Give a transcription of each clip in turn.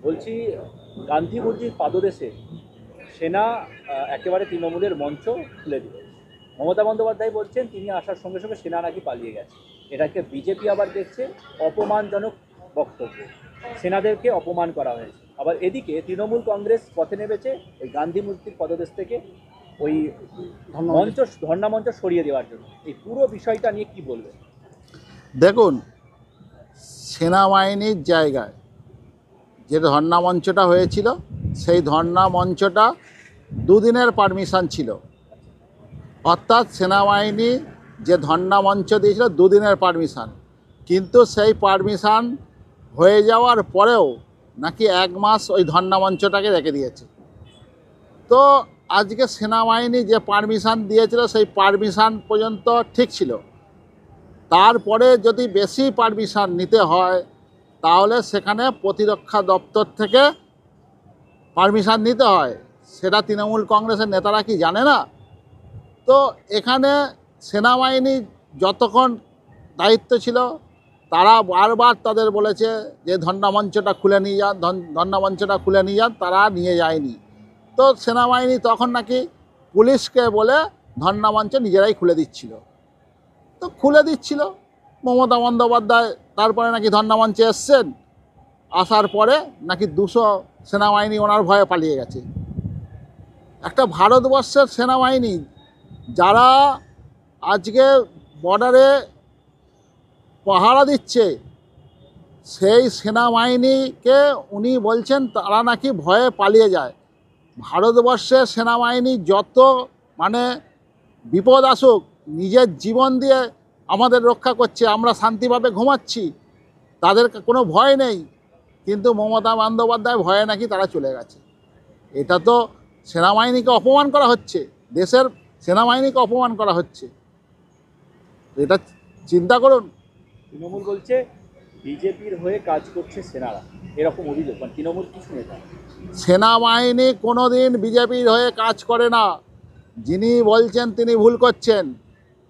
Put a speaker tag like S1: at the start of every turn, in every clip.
S1: বলছি, গান্ধী মূর্তির পাদদেশে সেনা একেবারে তৃণমূলের মঞ্চ খুলে দিল। মমতা বন্দ্যোপাধ্যায় বলছেন তিনি আসার সঙ্গে সঙ্গে সেনা নাকি পালিয়ে গেছে। এটাকে বিজেপি আবার দেখছে অপমানজনক বক্তব্য, সেনাদেরকে অপমান করা হয়েছে। আবার এদিকে তৃণমূল কংগ্রেস পথে নেমেছে ওই গান্ধী মূর্তির পদদেশ থেকে ওই মঞ্চ, ধর্ণা মঞ্চ সরিয়ে দেওয়ার জন্য। এই পুরো বিষয়টা নিয়ে কি বলবেন?
S2: দেখুন, সেনাবাহিনীর জায়গায় যে ধর্ণা মঞ্চটা হয়েছিল, সেই ধর্ণা মঞ্চটা দুদিনের পারমিশন ছিল। অর্থাৎ সেনাবাহিনী যে ধর্ণা মঞ্চ দিয়েছিল দুদিনের পারমিশন, কিন্তু সেই পারমিশন হয়ে যাওয়ার পরেও নাকি 1 মাস ওই ধর্ণা মঞ্চটাকে রেখে দিয়েছে। তো আজকে সেনাবাহিনী যে পারমিশন দিয়েছিল সেই পারমিশন পর্যন্ত ঠিক ছিল। তারপরে যদি বেশি পারমিশন নিতে হয় তাহলে সেখানে প্রতিরক্ষা দপ্তর থেকে পারমিশন নিতে হয়। সেটা তৃণমূল কংগ্রেসের নেতারা কি জানে না? তো এখানে সেনাবাহিনী যতক্ষণ দায়িত্ব ছিল তারা বারবার তাদের বলেছে যে ধর্ণা মঞ্চটা খুলে নিয়ে যান, ধর্ণা মঞ্চটা খুলে নিয়ে যান, তারা নিয়ে যায়নি। তো সেনাবাহিনী তখন নাকি পুলিশকে বলে ধর্ণা মঞ্চ নিজেরাই খুলে দিচ্ছিল। তো খুলে দিচ্ছিল মমতা বন্দ্যোপাধ্যায়, তারপরে নাকি ধর্ণা মঞ্চে এসছেন, আসার পরে নাকি 200 সেনাবাহিনী ওনার ভয়ে পালিয়ে গেছে। একটা ভারতবর্ষের সেনাবাহিনী যারা আজকে বর্ডারে পাহারা দিচ্ছে, সেই সেনাবাহিনীকে উনি বলছেন তারা নাকি ভয়ে পালিয়ে যায়। ভারতবর্ষের সেনাবাহিনী যত বিপদ আসুক নিজের জীবন দিয়ে আমাদের রক্ষা করছে, আমরা শান্তিভাবে ঘুমাচ্ছি, তাদের কোনো ভয় নেই। কিন্তু মমতা বন্দ্যোপাধ্যায় ভয়ে নাকি তারা চলে গেছে। এটা তো সেনাবাহিনীকে অপমান করা হচ্ছে, দেশের সেনাবাহিনীকে অপমান করা হচ্ছে। এটা চিন্তা করুন।
S1: তৃণমূল বলছে বিজেপির হয়ে কাজ করছে সেনারা, এরকম অভিযোগ। তৃণমূল কিছু নেতা।
S2: সেনাবাহিনী কোনো দিন বিজেপির হয়ে কাজ করে না। যিনি বলছেন তিনি ভুল করছেন।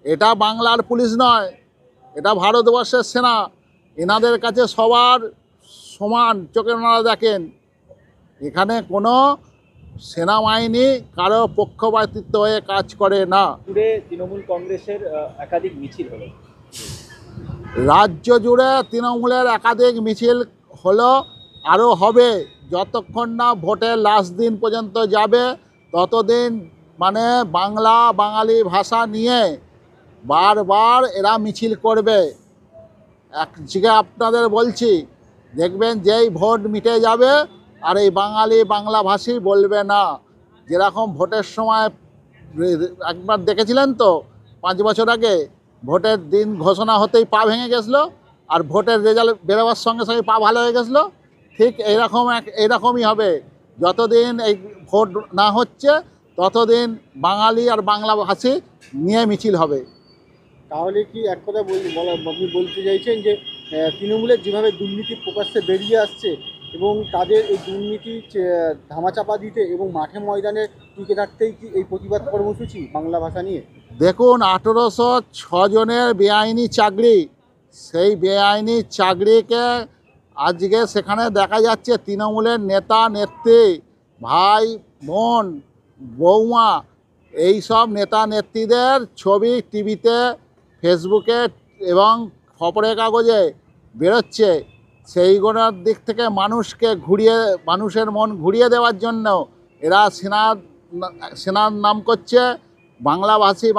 S2: এটা বাংলার পুলিশ নয়, এটা ভারতবর্ষের সেনা। এনাদের কাছে সবার সমান চোখে ওনারা দেখেন। এখানে কোনো সেনাবাহিনী কারো পক্ষপাতিত্ব হয়ে কাজ করে না।
S1: পুরে তৃণমূল কংগ্রেসের একাধিক মিছিল হলো,
S2: রাজ্য জুড়ে তৃণমূলের একাধিক মিছিল হলো, আরও হবে। যতক্ষণ না ভোটের লাস্ট দিন পর্যন্ত যাবে ততদিন বাংলা বাঙালি ভাষা নিয়ে বারবার এরা মিছিল করবে। আজকে আপনাদের বলছি, দেখবেন যেই ভোট মিটে যাবে আর এই বাঙালি বাংলাভাষী বলবে না। যেরকম ভোটের সময় একবার দেখেছিলেন তো, 5 বছর আগে ভোটের দিন ঘোষণা হতেই পা ভেঙে গেছিলো, আর ভোটের রেজাল্ট বেরোবার সঙ্গে সঙ্গে পা ভালো হয়ে গেছিলো। ঠিক এইরকমই হবে। যতদিন এই ভোট না হচ্ছে ততদিন বাঙালি আর বাংলাভাষী নিয়ে মিছিল হবে।
S3: তাহলে কি এক কথা আপনি বলতে চাইছেন যে তৃণমূলের যেভাবে দুর্নীতি প্রকাশ্যে বেরিয়ে আসছে এবং তাদের এই দুর্নীতি ধামাচাপা দিতে এবং মাঠে ময়দানে টিকে থাকতেই কি এই প্রতিবাদ কর্মসূচি বাংলা ভাষা নিয়ে?
S2: দেখুন, 1806 জনের বেআইনি চাকরি, সেই বেআইনি চাকরিকে আজকে সেখানে দেখা যাচ্ছে তৃণমূলের নেতা নেত্রী, ভাই বোন বৌমা, এই সব নেতা নেত্রীদের ছবি টিভিতে, ফেসবুকে এবং খবরের কাগজে বেরোচ্ছে। সেইগুলোর দিক থেকে মানুষের মন ঘুরিয়ে দেওয়ার জন্য এরা সেনার নাম করছে, বাংলাভাষী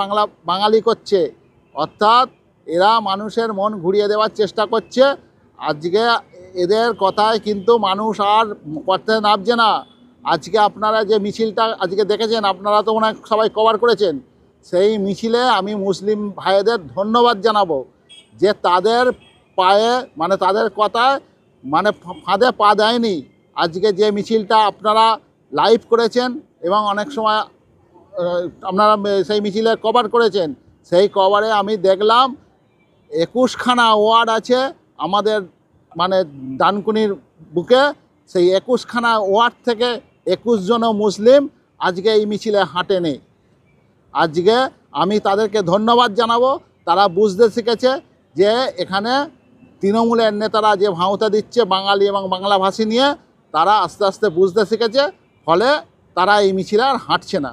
S2: বাঙালি করছে। অর্থাৎ এরা মানুষের মন ঘুরিয়ে দেওয়ার চেষ্টা করছে। আজকে এদের কথায় কিন্তু মানুষ আর পথে নামছে না। আজকে আপনারা যে মিছিলটা আজকে দেখেছেন, আপনারা তো মনে হয় সবাই কভার করেছেন, সেই মিছিলে আমি মুসলিম ভাইদের ধন্যবাদ জানাবো যে তাদের পায়ে তাদের কথায় ফাঁদে পা দেয়নি। আজকে যে মিছিলটা আপনারা লাইভ করেছেন এবং অনেক সময় আপনারা সেই মিছিলে কভার করেছেন, সেই কভারে আমি দেখলাম 21খানা ওয়ার্ড আছে আমাদের ডানকুনির বুকে। সেই 21খানা ওয়ার্ড থেকে 21 জন মুসলিম আজকে এই মিছিলে হাঁটেনি। আজকে আমি তাদেরকে ধন্যবাদ জানাবো। তারা বুঝতে শিখেছে যে এখানে তৃণমূলের নেতারা যে ভাঁওতা দিচ্ছে বাঙালি এবং বাংলাভাষী নিয়ে, তারা আস্তে আস্তে বুঝতে শিখেছে, ফলে তারা এই মিছিলে আর হাঁটছে না।